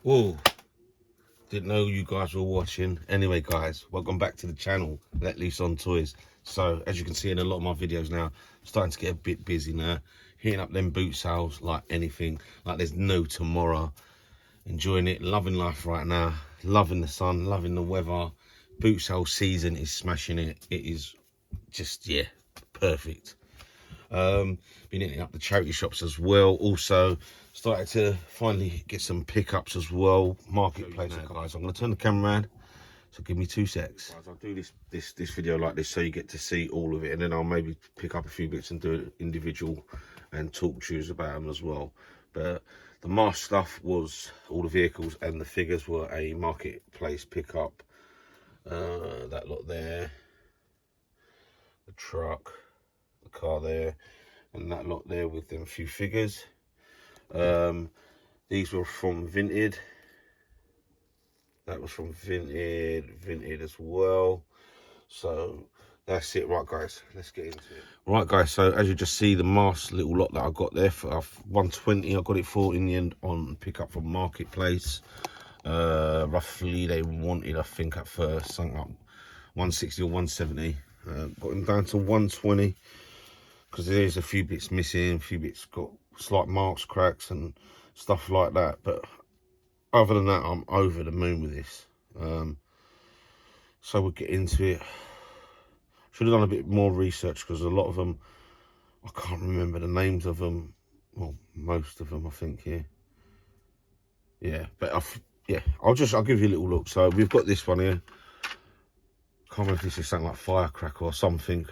Whoa, didn't know you guys were watching. Anyway guys, welcome back to the channel, Letlooseontoys. So as you can see in a lot of my videos now, starting to get a bit busy now, hitting up them boot sales like anything, like there's no tomorrow. Enjoying it, loving life right now, loving the sun, loving the weather. Boot sale season is smashing it. It is just, yeah, perfect. Been hitting up the charity shops as well. Also started to finally get some pickups as well. Marketplace now, guys. I'm going to turn the camera around, so give me 2 secs. Guys, I'll do this video like this so you get to see all of it, and then I'll maybe pick up a few bits and do it individual and talk to you about them as well. But the mask stuff was all the vehicles, and the figures were a marketplace pickup. That lot there, the truck, the car there, and that lot there with them few figures. These were from Vinted. That was from Vinted as well. So that's it. Right guys, let's get into it. Right guys, so as you just see, the mask little lot that I got there for 120, I got it for in the end on pickup from Marketplace. Roughly they wanted, I think at first, something like 160 or 170. Got them down to 120 because there's a few bits missing, a few bits got slight marks, cracks and stuff like that. But other than that, I'm over the moon with this. So we'll get into it. Should have done a bit more research because a lot of them, I can't remember the names of them. Well, most of them, I think, here. Yeah, but I'll give you a little look. So we've got this one here. Can't remember if this is something like firecracker or something.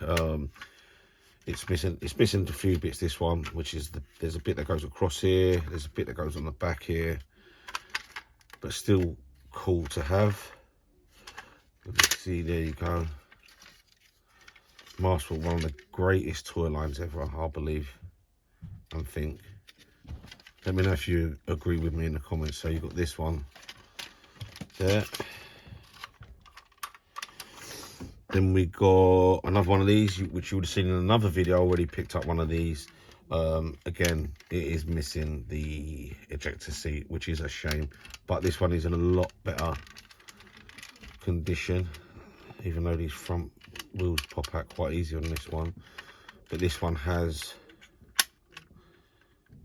It's missing a few bits, this one, which is there's a bit that goes across here, there's a bit that goes on the back here, but still cool to have. Let's see, there you go. Mask, one of the greatest toy lines ever, I believe and think. Let me know if you agree with me in the comments. So you've got this one there. Then we got another one of these, which you would have seen in another video. I already picked up one of these. Again, it is missing the ejector seat, which is a shame. But this one is in a lot better condition, even though these front wheels pop out quite easy on this one. But this one has...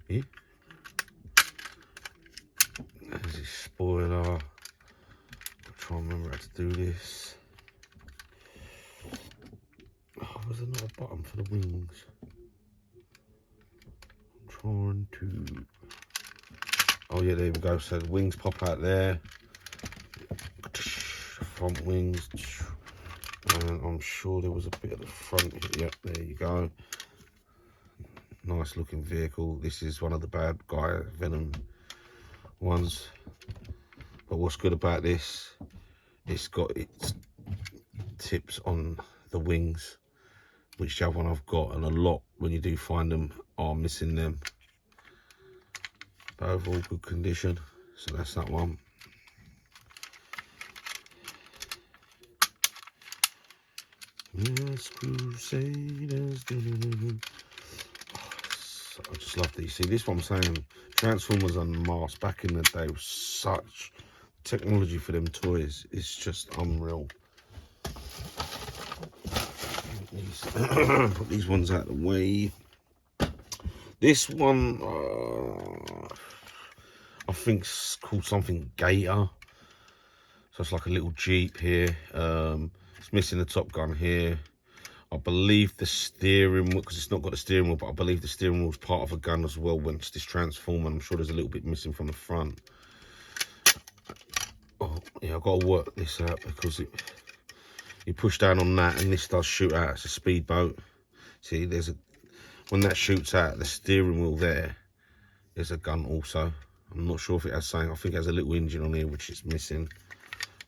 Yeah. There's this spoiler. I'll try and remember how to do this. Oh, was there not a button for the wings? I'm trying to... Oh yeah, there we go. So the wings pop out there. Front wings. And I'm sure there was a bit at the front here. Yep, there you go. Nice looking vehicle. This is one of the bad guy Venom ones. But what's good about this, it's got its tips on the wings, which the other one I've got, and a lot, when you do find them, are missing them. But overall good condition. So that's that one. Yes, Crusaders. I just love these. See, this one I'm saying, Transformers Unmasked back in the day was such technology for them toys. It's just unreal. Put these ones out of the way. This one, I think it's called something Gator. So it's like a little Jeep here. It's missing the top gun here. I believe the steering wheel, because it's not got the steering wheel, but I believe the steering wheel is part of a gun as well once this transform, and I'm sure there's a little bit missing from the front. Oh yeah, I've got to work this out because you push down on that and this does shoot out. It's a speedboat. See, when that shoots out, the steering wheel there's a gun also. I'm not sure if it has something. I think it has a little engine on here which is missing.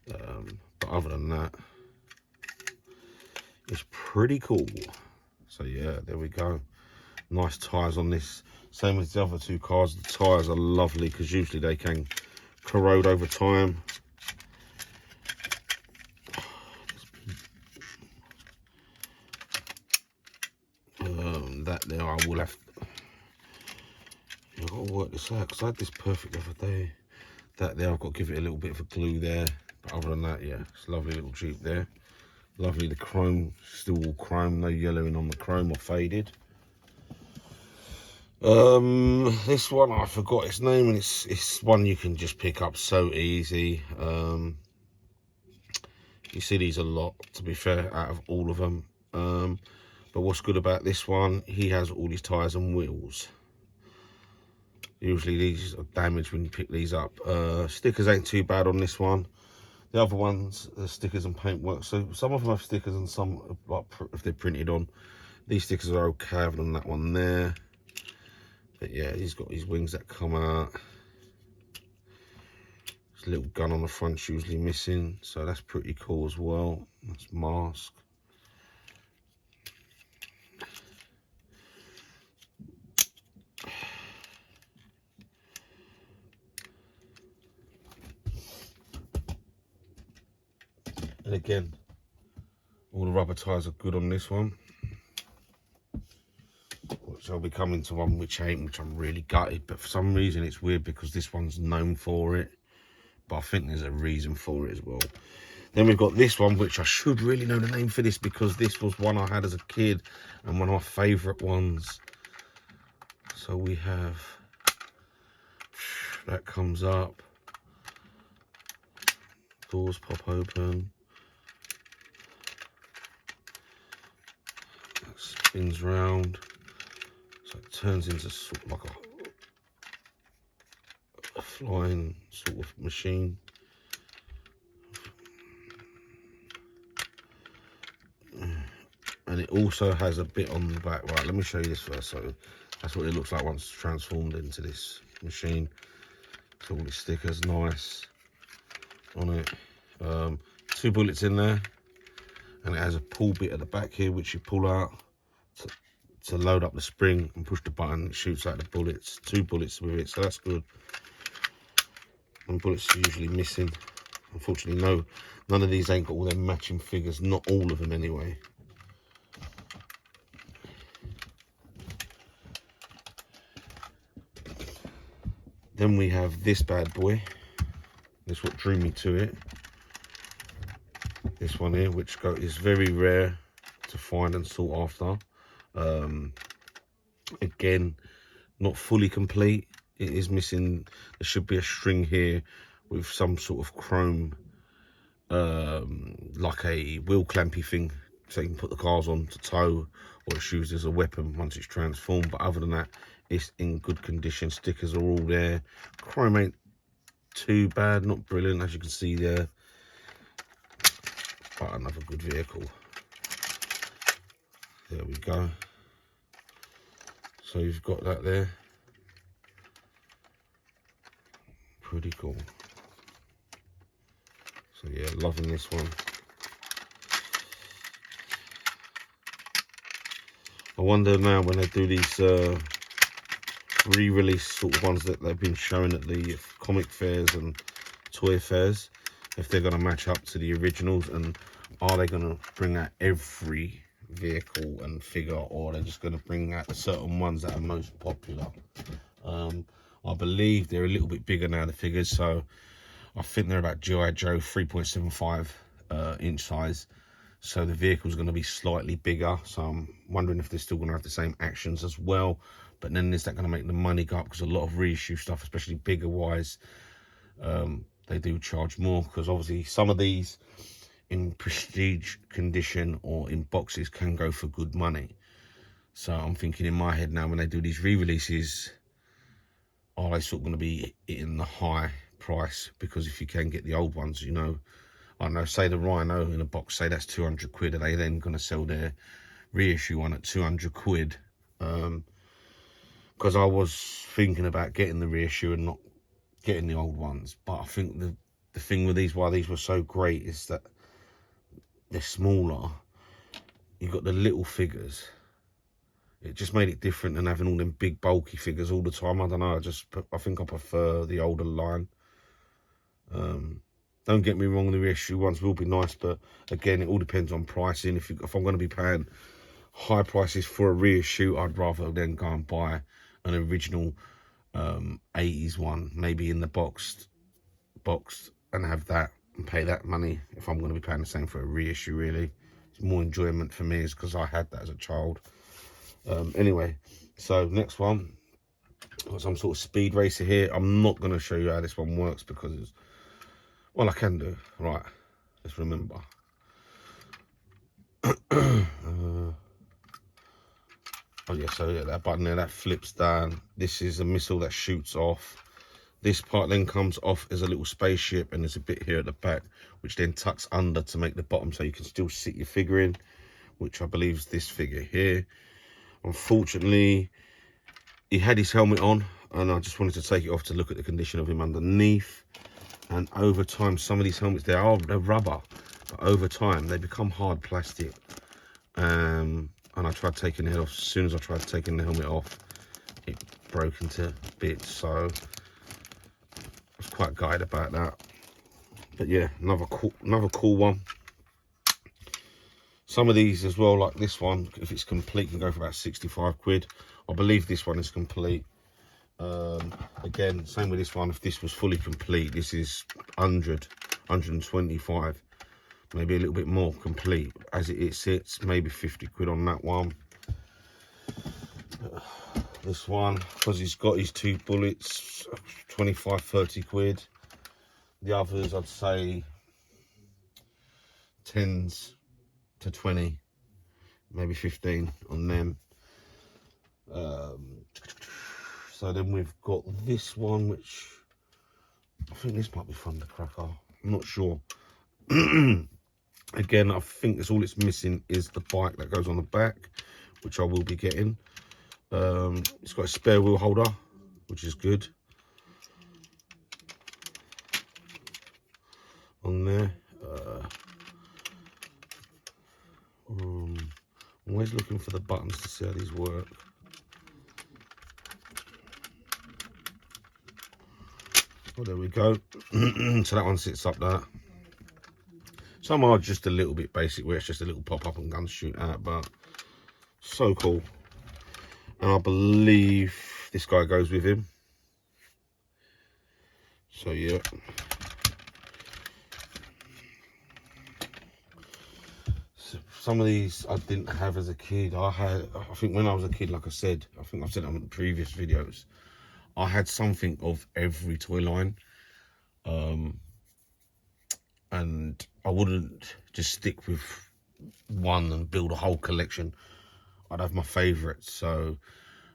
But other than that, it's pretty cool. So yeah, there we go. Nice tyres on this. Same as the other two cars. The tyres are lovely because usually they can corrode over time. That there, I will have. I've got to work this out because I had this perfect the other day. that there. I've got to give it a little bit of a glue there, but other than that, yeah, it's a lovely little Jeep there. Lovely, the chrome, still all chrome, no yellowing on the chrome or faded. This one, I forgot its name, and it's one you can just pick up so easy. You see these a lot, to be fair, out of all of them. But what's good about this one, he has all his tyres and wheels. Usually these are damaged when you pick these up. Stickers ain't too bad on this one. The other ones, the stickers and paintwork. So some of them have stickers and some, like, if they're printed on. These stickers are okay, other than that one there. But yeah, he's got his wings that come out. There's a little gun on the front's usually missing, so that's pretty cool as well. That's mask. And again, all the rubber tyres are good on this one. Which I'll be coming to one which ain't, which I'm really gutted. But for some reason it's weird because this one's known for it. But I think there's a reason for it as well. Then we've got this one, which I should really know the name for this because this was one I had as a kid and one of my favourite ones. So we have, that comes up. Doors pop open. That spins round. So it turns into sort of like a flying sort of machine. And it also has a bit on the back. Right, let me show you this first. So that's what it looks like once it's transformed into this machine. So all the stickers nice on it. 2 bullets in there, and it has a pull bit at the back here which you pull out to load up the spring and push the button. It shoots out the bullets. 2 bullets with it, so that's good. And bullets are usually missing. Unfortunately, none of these ain't got all their matching figures. Not all of them anyway. Then we have this bad boy. This is what drew me to it. This one here, which is very rare to find and sought after. Again, not fully complete. It is missing. There should be a string here with some sort of chrome, like a wheel clampy thing, so you can put the cars on to tow, or it's used as a weapon once it's transformed. But other than that, it's in good condition. Stickers are all there. Chrome ain't too bad, not brilliant, as you can see there. But another good vehicle. There we go. So you've got that there. Pretty cool. So yeah, loving this one. I wonder now when they do these re-release sort of ones that they've been showing at the comic fairs and toy fairs, if they're going to match up to the originals, and are they going to bring out every vehicle and figure, or are they just going to bring out the certain ones that are most popular. I believe they're a little bit bigger now, the figures, so I think they're about G.I. Joe 3.75 inch size. So the vehicle's going to be slightly bigger. So I'm wondering if they're still going to have the same actions as well. But then is that going to make the money go up? Because a lot of reissue stuff, especially bigger wise, they do charge more. Because obviously some of these in prestige condition or in boxes can go for good money. So I'm thinking in my head now, when they do these re-releases, are they sort of going to be hitting the high price? Because if you can get the old ones, you know, I don't know, say the Rhino in a box, say that's 200 quid. Are they then going to sell their reissue one at 200 quid? Because I was thinking about getting the reissue and not getting the old ones. But I think the thing with these, why these were so great, is that they're smaller. You've got the little figures. It just made it different than having all them big bulky figures all the time. I don't know, I think I prefer the older line. Don't get me wrong, the reissue ones will be nice, but again, it all depends on pricing. If I'm going to be paying high prices for a reissue, I'd rather then go and buy an original 80s one, maybe in the box, box and have that and pay that money if I'm going to be paying the same for a reissue. Really, it's more enjoyment for me, is because I had that as a child. Anyway, so next one, got some sort of speed racer here. I'm not going to show you how this one works because, well, I can do. Right, let's remember. Oh yeah, so yeah, that button there, that flips down. This is a missile that shoots off. This part then comes off as a little spaceship, and there's a bit here at the back which then tucks under to make the bottom so you can still sit your figure in, which I believe is this figure here. Unfortunately, he had his helmet on, and I just wanted to take it off to look at the condition of him underneath. And over time, some of these helmets, they're rubber, but over time they become hard plastic. And I tried taking the head off. As soon as I tried taking the helmet off, it broke into bits. So I was quite gutted about that. But yeah, another cool one. Some of these as well, like this one, if it's complete, can go for about 65 quid. I believe this one is complete. Again, same with this one. If this was fully complete, this is 100, 125. Maybe a little bit more complete. As it sits, maybe 50 quid on that one. This one, because he's got his 2 bullets, 25, 30 quid. The others, I'd say 10s to 20, maybe 15 on them. So then we've got this one, which I think this might be Thundercracker. I'm not sure. Again, I think that's all it's missing is the bike that goes on the back, which I will be getting. It's got a spare wheel holder, which is good. On there. I'm always looking for the buttons to see how these work. Oh, there we go. So that one sits up there. Some are just a little bit basic, where it's just a little pop-up and guns shoot out, but so cool. And I believe this guy goes with him. So yeah. So some of these I didn't have as a kid. I think when I was a kid, like I said, I think I've said it on previous videos, I had something of every toy line. And I wouldn't just stick with one and build a whole collection. I'd have my favourites. So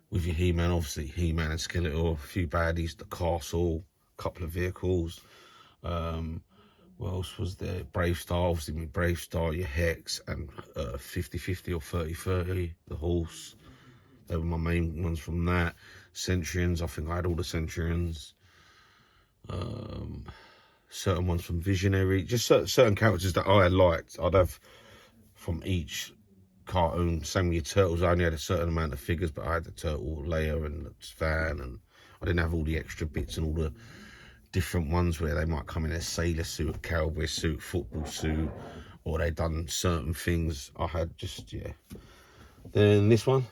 with your He-Man, obviously He-Man and Skeletor, a few baddies, the castle, a couple of vehicles. What else was there? Brave Star, obviously with Brave Star, your Hex, and 50-50 or 30-30, the horse. They were my main ones from that. Centurions, I think I had all the Centurions. Certain ones from Visionary, just certain characters that I liked, I'd have from each cartoon. Same with your Turtles, I only had a certain amount of figures, but I had the Turtle layer and the Stan, and I didn't have all the extra bits and all the different ones where they might come in a sailor suit, a cowboy suit, football suit, or they done certain things. I had just, yeah. Then this one,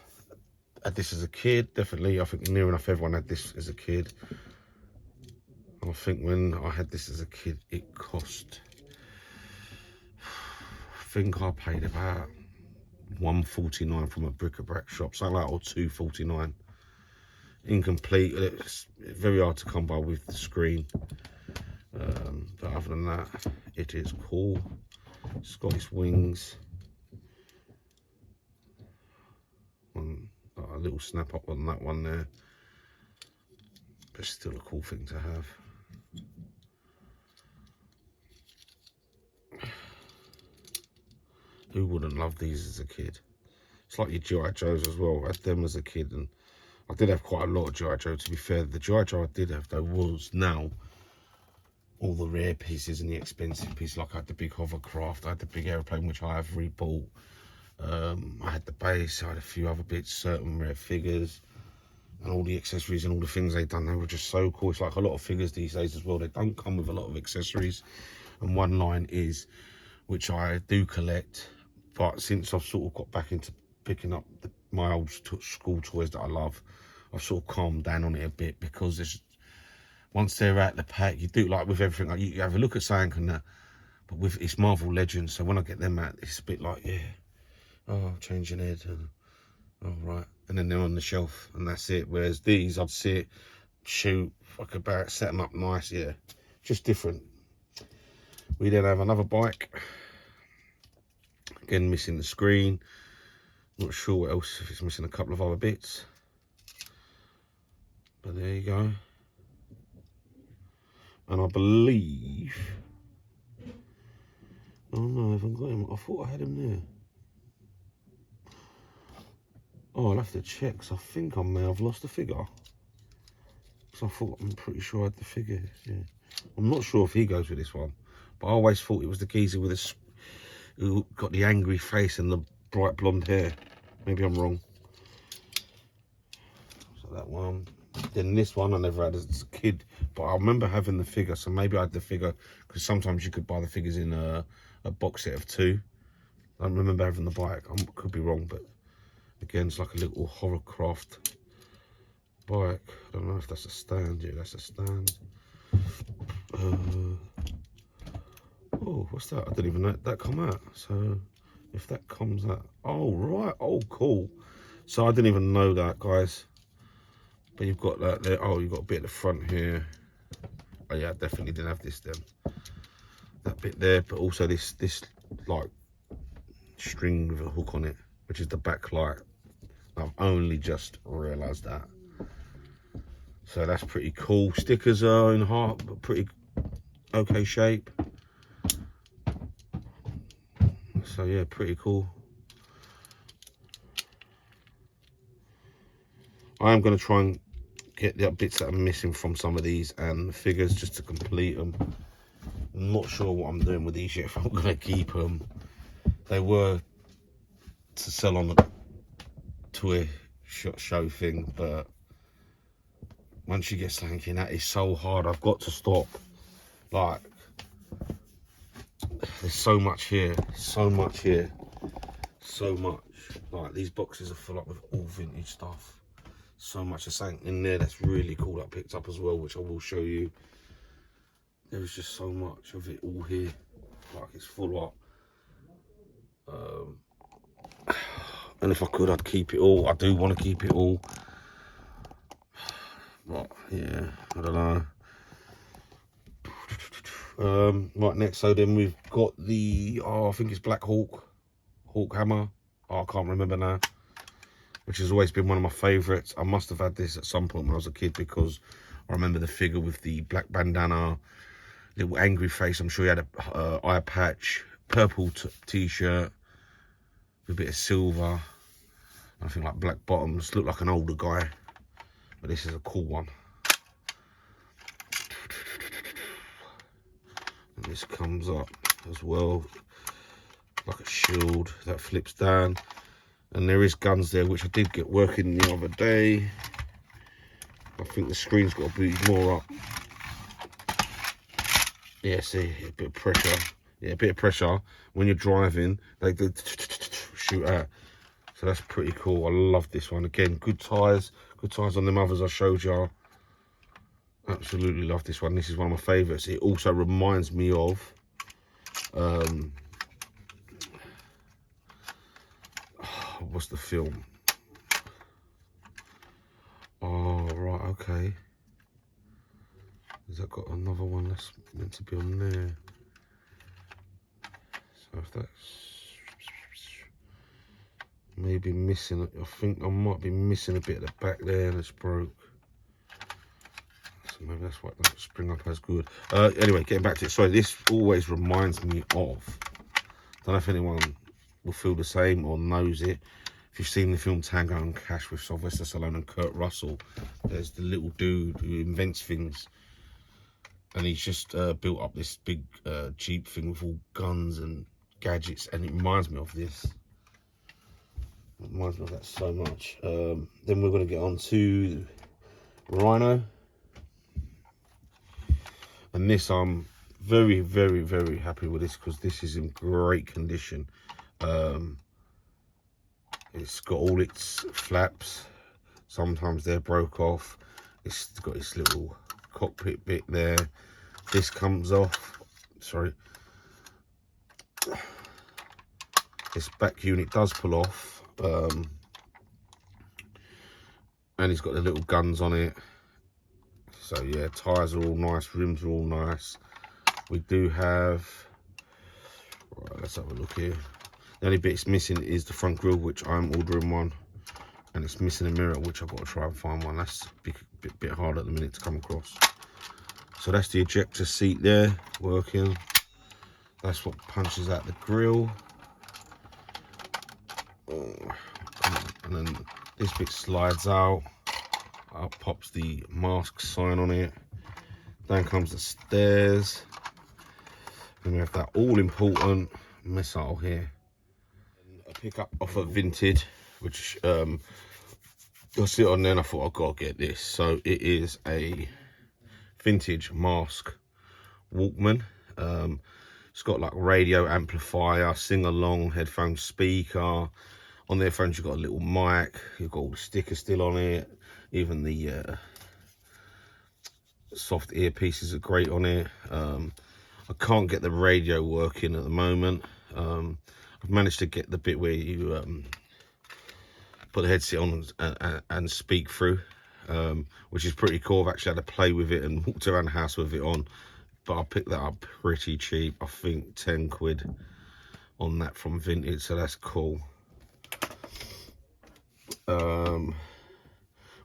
I had this as a kid, definitely. I think near enough everyone had this as a kid. I think when I had this as a kid, it cost, I think I paid about £1.49 from a bric-a-brac shop, something like, or £2.49. Incomplete. It's very hard to come by with the screen. But other than that, it is cool. It's got its wings. A little snap up on that one there. But still a cool thing to have. Who wouldn't love these as a kid? It's like your G.I. Joes as well. I had them as a kid, and I did have quite a lot of G.I. Joe, to be fair. The G.I. Joe I did have, though, was now all the rare pieces and the expensive pieces. Like I had the big hovercraft, I had the big airplane, which I have rebought. I had the base, I had a few other bits, certain rare figures, and all the accessories and all the things they've done. They were just so cool. It's like a lot of figures these days as well, they don't come with a lot of accessories. And one line is, which I do collect, but since I've sort of got back into picking up my old school toys that I love, I've sort of calmed down on it a bit, because there's once they're out the pack, you do like with everything. Like you have a look at something and that, but with it's Marvel Legends. So when I get them out, it's a bit like, yeah, oh, changing head, and all right, and then they're on the shelf, and that's it. Whereas these, I'd sit, shoot, fuck about, set them up nice, yeah, just different. We then have another bike, again missing the screen. Not sure what else, if it's missing a couple of other bits, but there you go. And I believe, oh no, I haven't got him. I thought I had him there. Oh, I'll have to check, because I think I may have lost the figure. Because I'm pretty sure I had the figure, yeah. I'm not sure if he goes with this one, but I always thought it was the geezer with a, who got the angry face and the bright blonde hair. Maybe I'm wrong. So that one. Then this one I never had as a kid, but I remember having the figure, so maybe I had the figure, because sometimes you could buy the figures in a box set of 2. I don't remember having the bike. I could be wrong, but again, it's like a little hovercraft bike. I don't know if that's a stand. Yeah, that's a stand. Oh, what's that? I didn't even know that come out. So if that comes out, oh right, oh cool. So I didn't even know that, guys. But you've got that there. Oh, you've got a bit at the front here. Oh yeah, I definitely didn't have this then. That bit there, but also this like string with a hook on it, which is the backlight. I've only just realised that. So that's pretty cool. Stickers are in heart, but pretty okay shape. So yeah, pretty cool. I am going to try and get the bits that I'm missing from some of these and the figures just to complete them. I'm not sure what I'm doing with these yet, if I'm going to keep them. They were to sell on the toy show thing, but once you get slanking, that is so hard. I've got to stop. Like, there's so much here, so much here, so much. Like, these boxes are full up with all vintage stuff. So much of something in there that's really cool that I picked up as well, which I will show you. There's just so much of it all here, like it's full up. And if I could, I'd keep it all. I do want to keep it all, but yeah, I don't know. Right, next, so then we've got the, oh, I think it's Black Hawk Hammer. Oh, I can't remember now, which has always been one of my favourites. I must have had this at some point when I was a kid, because I remember the figure with the black bandana, little angry face. I'm sure he had a eye patch, purple t-shirt with a bit of silver, I think like black bottoms. Looked like an older guy, but this is a cool one. And this comes up as well, like a shield that flips down. And there is guns there, which I did get working the other day. I think the screen's got to be more up. Yeah, see, a bit of pressure. Yeah, a bit of pressure. When you're driving, they do shoot out. So that's pretty cool. I love this one. Again, good tyres on them others I showed you. Absolutely love this one. This is one of my favourites. It also reminds me of what's the film? Oh, right, okay. Has that got another one that's meant to be on there? So if that's maybe missing, I think I might be missing a bit at the back there and it's broke. So maybe that's why it doesn't spring up as good. Anyway, getting back to it. Sorry, this always reminds me of, don't know if anyone will feel the same or knows it. If you've seen the film Tango and Cash with Sylvester Stallone and Kurt Russell, there's the little dude who invents things, and he's just built up this big Jeep thing with all guns and gadgets, and it reminds me of this. It reminds me of that so much. Then we're going to get on to Rhino. And this, I'm very, very, very happy with this, because this is in great condition. It's got all its flaps. Sometimes they're broke off. It's got its little cockpit bit there. This comes off. Sorry. This back unit does pull off. And it's got the little guns on it. So yeah, tyres are all nice, rims are all nice. We do have, right, let's have a look here. The only bit it's missing is the front grille, which I'm ordering one. And it's missing a mirror, which I've got to try and find one. That's a bit hard at the minute to come across. So that's the ejector seat there, working. That's what punches out the grille. And then this bit slides out. Up pops the mask sign on it. Down comes the stairs. And we have that all important missile here. A pickup off of Vinted, which you'll see it on there, and I thought I've got to get this. So it is a vintage mask Walkman. It's got like radio amplifier, sing along, headphone speaker. On the headphones you've got a little mic, you've got all the stickers still on it, even the soft earpieces are great on it. I can't get the radio working at the moment. I've managed to get the bit where you put the headset on and speak through, which is pretty cool. I've actually had to play with it and walked around the house with it on, but I picked that up pretty cheap. I think 10 quid on that from Vinted, so that's cool.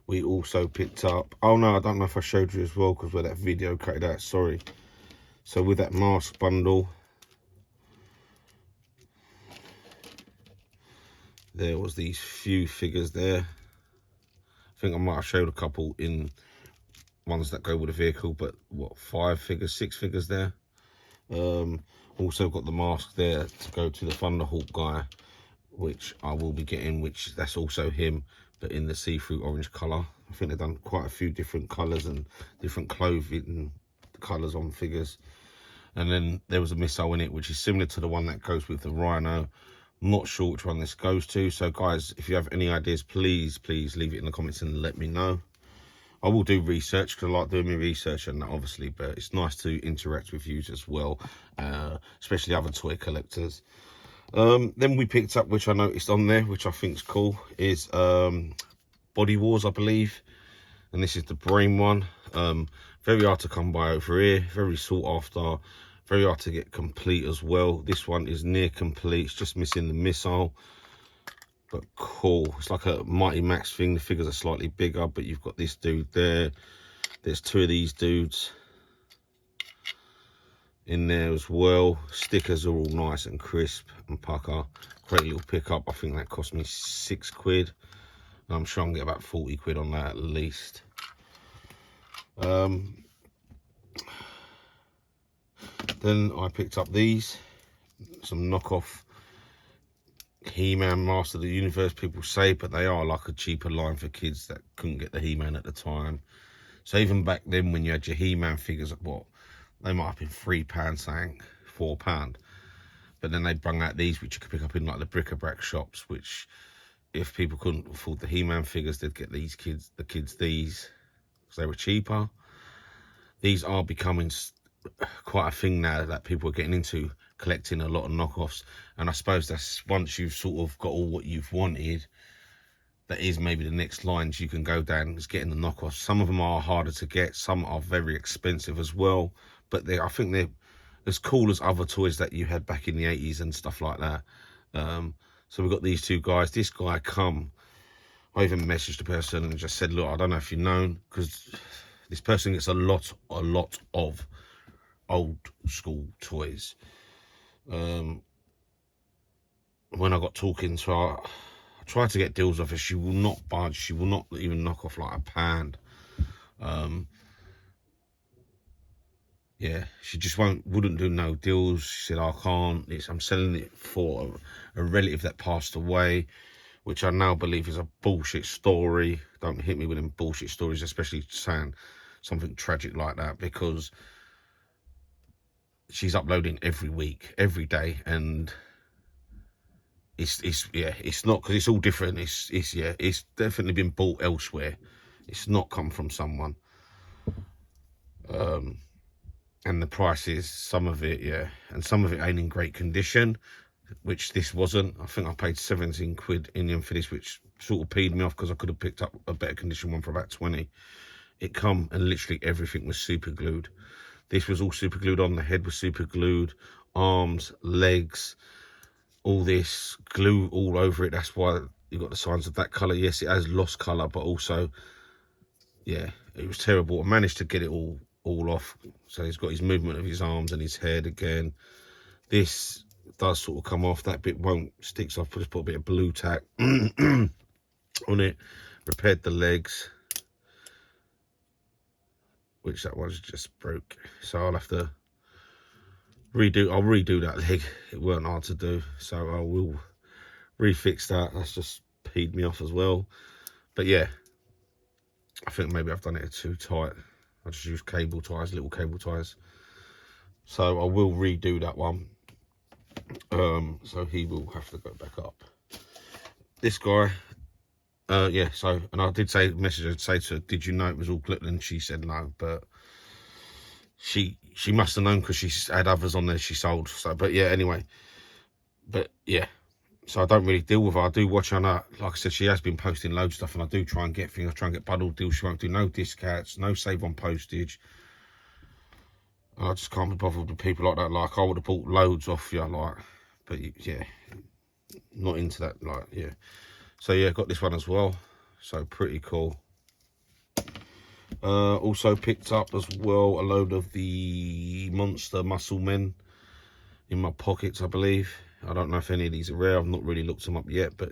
We also picked up, oh no, I don't know if I showed you as well because where that video cut out, sorry. So with that mask bundle, there was these few figures there. I think I might have showed a couple in ones that go with the vehicle, but what, 5 figures, 6 figures there. Also got the mask there to go to the Thunderhawk guy, which I will be getting, which that's also him, but in the see-through orange colour. I think they've done quite a few different colours and different clothing colours on figures. And then there was a missile in it, which is similar to the one that goes with the Rhino. I'm not sure which one this goes to. So guys, if you have any ideas, please leave it in the comments and let me know. I will do research because I like doing my research and that, obviously, but it's nice to interact with you as well, especially other toy collectors. Then we picked up, which I noticed on there, which I think is cool, is Body Wars, I believe. And this is the Brain one. Very hard to come by over here, very sought after, very hard to get complete as well. This one is near complete, it's just missing the missile, but cool. It's like a Mighty Max thing. The figures are slightly bigger, but you've got this dude there. There's 2 of these dudes in there as well. Stickers are all nice and crisp and pucker. Great little pickup. I think that cost me 6 quid. I'm sure I can get about 40 quid on that at least. Then I picked up these, some knockoff He-Man Master of the Universe, people say, but they are like a cheaper line for kids that couldn't get the He-Man at the time. So even back then when you had your He-Man figures at what, they might have been £3 something, £4. But then they brung out these, which you could pick up in like the bric-a-brac shops, which if people couldn't afford the He-Man figures, they'd get these these, because they were cheaper. These are becoming quite a thing now that people are getting into, collecting a lot of knockoffs. And I suppose that's, once you've sort of got all what you've wanted, that is maybe the next lines you can go down, is getting the knockoffs. Some of them are harder to get, some are very expensive as well, but I think they're as cool as other toys that you had back in the 80s and stuff like that. So we've got these 2 guys. This guy I even messaged the person and just said, look, I don't know if you've known, because this person gets a lot of old school toys. When I got talking to her, I tried to get deals off her. She will not budge. She will not even knock off like £1. Yeah, she just wouldn't do no deals. She said, I can't. I'm selling it for a relative that passed away, which I now believe is a bullshit story. Don't hit me with them bullshit stories, especially saying something tragic like that, because she's uploading every week, every day, and it's not, because it's all different. It's definitely been bought elsewhere. It's not come from someone. And the prices, some of it, yeah, and some of it ain't in great condition, which this wasn't. I think I paid 17 quid Indian for this, which sort of peed me off because I could have picked up a better condition one for about 20. It come and literally everything was super glued. This was all super glued on, the head was super glued, arms, legs, all this glue all over it. That's why you got the signs of that colour. Yes, it has lost colour, but also, yeah, it was terrible. I managed to get it all off. So he's got his movement of his arms and his head again. This does sort of come off. That bit won't, sticks off. Just put a bit of blue tack on it. Repaired the legs, which that one's just broke. So I'll have to redo. I'll redo that leg. It weren't hard to do, so I will refix that. That's just peed me off as well. But yeah, I think maybe I've done it too tight. I just use cable ties, little cable ties. So I will redo that one. So he will have to go back up. This guy, yeah, so, and I did message her to say to her, did you know it was all glitter? And she said no, but she must have known because she had others on there she sold. So, but yeah, anyway, but yeah, so I don't really deal with her. I do watch her. Like I said, she has been posting loads of stuff, and I do try and get things. I try and get bundle deals. She won't do no discounts, no save on postage. I just can't be bothered with people like that. Like, I would have bought loads off you, like, but yeah, not into that, like, yeah. So yeah, got this one as well. So pretty cool. Also picked up as well a load of the Monster Muscle Men in my pockets, I believe. I don't know if any of these are rare. I've not really looked them up yet, but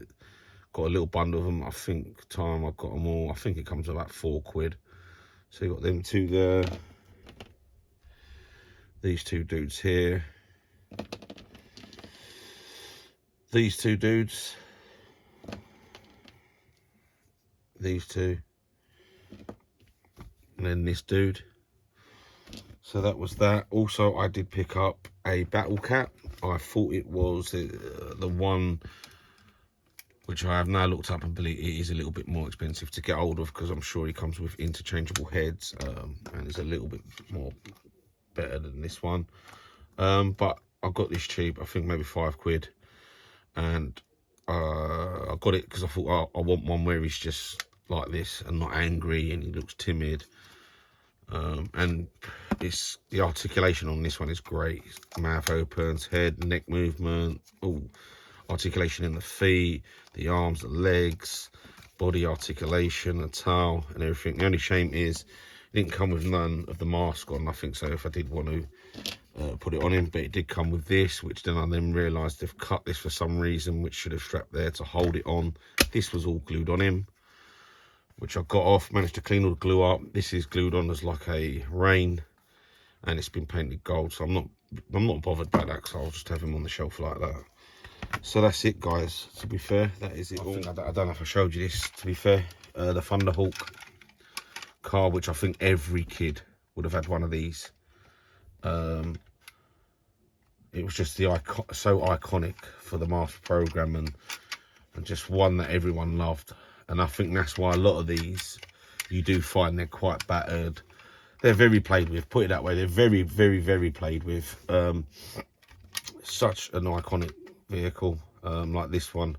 got a little bundle of them. I think I've got them all. I think it comes to about 4 quid. So you got them two there. These two dudes here. These two dudes. These two. And then this dude. So that was that. Also, I did pick up a battle cap. I thought it was the one which I have now looked up and believe it is a little bit more expensive to get hold of, because I'm sure he comes with interchangeable heads, and it's a little bit more better than this one. But I got this cheap, I think maybe 5 quid, and I got it because I thought, oh, I want one where he's just like this and not angry and he looks timid. And it's the articulation on this one is great. Mouth opens, head, neck movement, articulation in the feet, the arms, the legs, body articulation, the tail and everything. The only shame is it didn't come with none of the mask on. I think so if I did want to put it on him, but it did come with this, which then I realised they've cut this for some reason, which should have strapped there to hold it on. This was all glued on him, which I got off, managed to clean all the glue up. This is glued on as like a rain, and it's been painted gold, so I'm not bothered by that, because I'll just have him on the shelf like that. So that's it, guys. To be fair, that is it all. I don't know if I showed you this, to be fair. The Thunderhawk car, which I think every kid would have had one of these. It was just so iconic for the Master Program, and just one that everyone loved. And I think that's why a lot of these, you do find they're quite battered. They're very played with, put it that way. They're very, very, very played with. Such an iconic vehicle, like this one.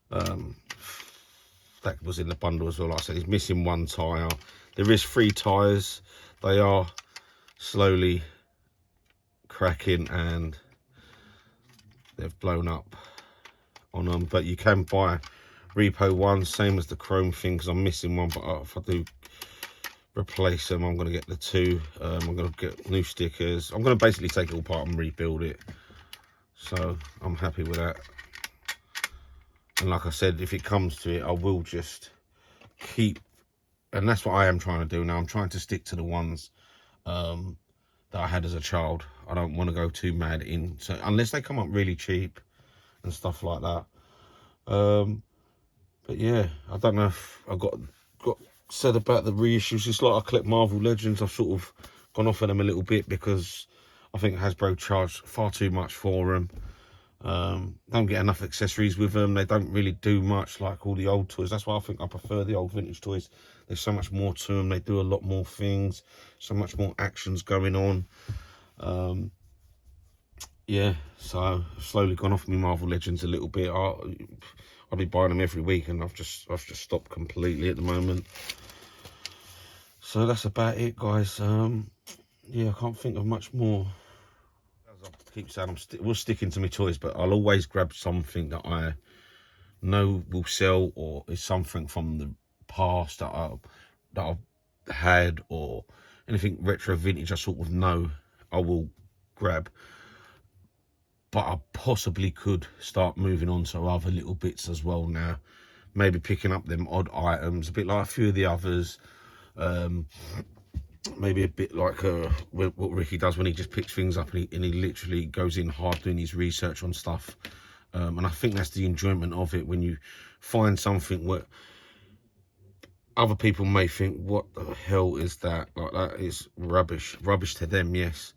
That was in the bundle as well. Like I said, he's missing one tyre. There is 3 tyres. They are slowly cracking and they've blown up on them. But you can buy repo ones, same as the chrome thing, because I'm missing one. But if I do replace them, I'm going to get the 2. I'm going to get new stickers. I'm going to basically take it all apart and rebuild it. So I'm happy with that. And like I said, if it comes to it, I will just keep, and that's what I am trying to do now. I'm trying to stick to the ones that I had as a child. I don't want to go too mad in, so unless they come up really cheap and stuff like that. But yeah, I don't know if I got said about the reissues. It's like I collect Marvel Legends. I've sort of gone off of them a little bit because I think Hasbro charged far too much for them. Don't get enough accessories with them. They don't really do much like all the old toys. That's why I think I prefer the old vintage toys. There's so much more to them. They do a lot more things, so much more actions going on. Yeah, so I've slowly gone off my Marvel Legends a little bit. I'll be buying them every week, and I've just stopped completely at the moment. So that's about it, guys. Yeah, I can't think of much more. As I keep saying, we're sticking to my toys, but I'll always grab something that I know will sell, or is something from the past that I've had, or anything retro vintage I sort of know I will grab. But I possibly could start moving on to other little bits as well now. Maybe picking up them odd items, a bit like a few of the others. Maybe a bit like what Ricky does when he just picks things up and he literally goes in hard doing his research on stuff. And I think that's the enjoyment of it, when you find something where other people may think, what the hell is that? Like, that is rubbish. Rubbish to them, yes.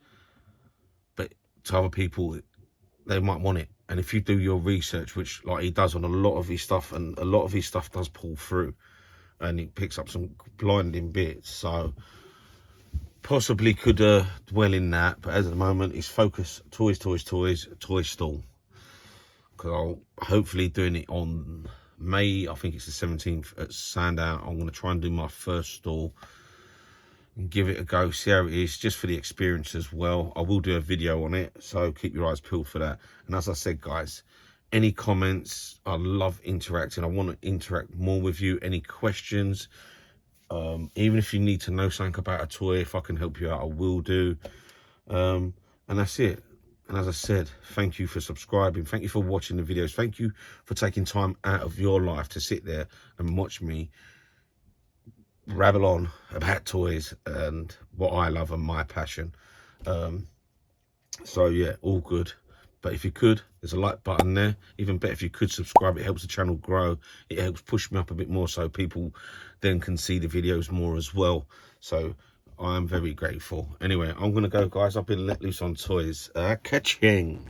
But to other people, they might want it. And if you do your research, which like he does on a lot of his stuff, and a lot of his stuff does pull through, and he picks up some blinding bits, so possibly could dwell in that. But as at the moment, it's focus toy stall, because I'll hopefully doing it on May, I think it's the 17th at Sandown. I'm going to try and do my first stall and give it a go, see how it is, just for the experience as well. I will do a video on it, so keep your eyes peeled for that. And as I said, guys, any comments, I love interacting. I want to interact more with you. Any questions, even if you need to know something about a toy, if I can help you out, I will do. And that's it. And as I said, thank you for subscribing. Thank you for watching the videos. Thank you for taking time out of your life to sit there and watch me rabble on about toys and what I love and my passion. So yeah, all good. But if you could, there's a like button there. Even better if you could subscribe. It helps the channel grow. It helps push me up a bit more, so people then can see the videos more as well. So I'm very grateful. Anyway, I'm going to go, guys. I've been let loose on toys. Ka-ching.